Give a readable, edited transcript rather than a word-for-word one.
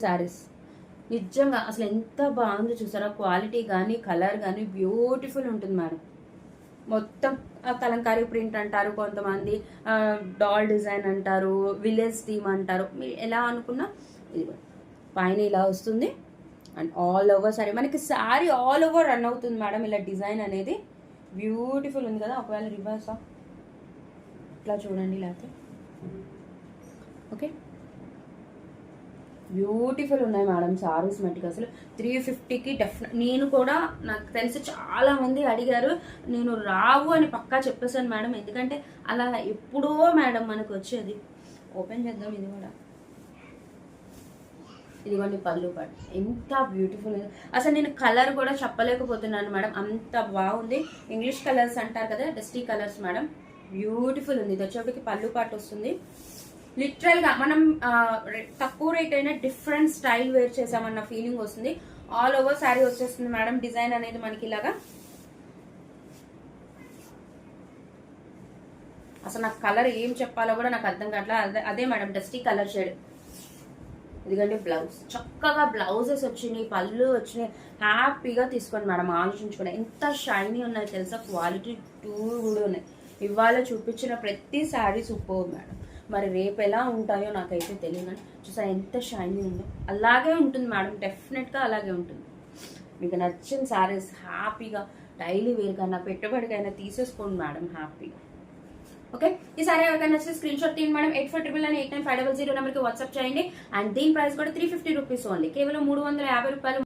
శారీస్ నిజంగా అసలు ఎంత బాగుందో చూసారా, క్వాలిటీ కానీ కలర్ కానీ బ్యూటిఫుల్ ఉంటుంది మేడం. మొత్తం కలంకారీ ప్రింట్ అంటారు, కొంతమంది డాల్ డిజైన్ అంటారు, విలేజ్ థీమ్ అంటారు, మీరు ఎలా అనుకున్నా ఇది పైన ఇలా వస్తుంది. అండ్ ఆల్ ఓవర్ సారీ, మనకి సారీ ఆల్ ఓవర్ రన్ అవుతుంది మేడం. ఇలా డిజైన్ అనేది బ్యూటిఫుల్ ఉంది కదా. ఒకవేళ రివర్సా ఇట్లా చూడండి, లేకపోతే ఓకే బ్యూటిఫుల్ ఉన్నాయి మేడం సారీస్ మట్టికి. అసలు 350కి నేను కూడా నాకు తెలిసి చాలా మంది అడిగారు, నేను రావు అని పక్కా చెప్పేసాను మేడం. ఎందుకంటే అలా ఎప్పుడో మేడం మనకు వచ్చేది. ఓపెన్ చేద్దాం ఇది కూడా. ఇదిగోండి పళ్ళు పాటు ఎంత బ్యూటిఫుల్. అసలు నేను కలర్ కూడా చెప్పలేకపోతున్నాను మేడం, అంత బాగుంది. ఇంగ్లీష్ కలర్స్ అంటారు కదా, డస్టీ కలర్స్ మేడం. బ్యూటిఫుల్ ఉంది. ఇది వచ్చేప్పటికి పళ్ళు పాటు వస్తుంది. లిటరల్గా మనం తక్కువ రేట్ అయినా డిఫరెంట్ స్టైల్ వేర్ చేసామన్న ఫీలింగ్ వస్తుంది. ఆల్ ఓవర్ శారీ వచ్చేస్తుంది మేడం. డిజైన్ అనేది మనకి ఇలాగా. అసలు నాకు కలర్ ఏం చెప్పాలో కూడా నాకు అర్థం కావట్లా. అదే మేడం డస్టీ కలర్ షేడ్. ఎందుకంటే బ్లౌజ్ చక్కగా బ్లౌజెస్ వచ్చినాయి, పళ్ళు వచ్చినాయి. హ్యాపీగా తీసుకోండి మేడం. ఆలోచించుకోండి ఎంత షైనీ ఉన్నాయి తెలుసా, క్వాలిటీ కూడా ఉన్నాయి. ఇవాళ చూపించిన ప్రతి శారీ సూపర్ మేడం. మరి రేపు ఎలా ఉంటాయో నాకైతే తెలియదు, కానీ చూసా ఎంత షైనీ ఉందో. అలాగే ఉంటుంది మేడం, డెఫినెట్గా అలాగే ఉంటుంది. మీకు నచ్చిన శారీస్ హ్యాపీగా డైలీ వేర్ కన్నా పెట్టుబడికైనా తీసేసుకోండి మేడం హ్యాపీగా. ఓకే, ఈ సారీ ఎవరికైనా నచ్చితే స్క్రీన్ షాట్ తీయండి మేడం. 8499 89500 నెంబర్కి వాట్సాప్ చేయండి. అండ్ దీని ప్రైస్ కూడా 350 రూపీస్ ఓన్లీ, కేవలం 350 రూపాయలు.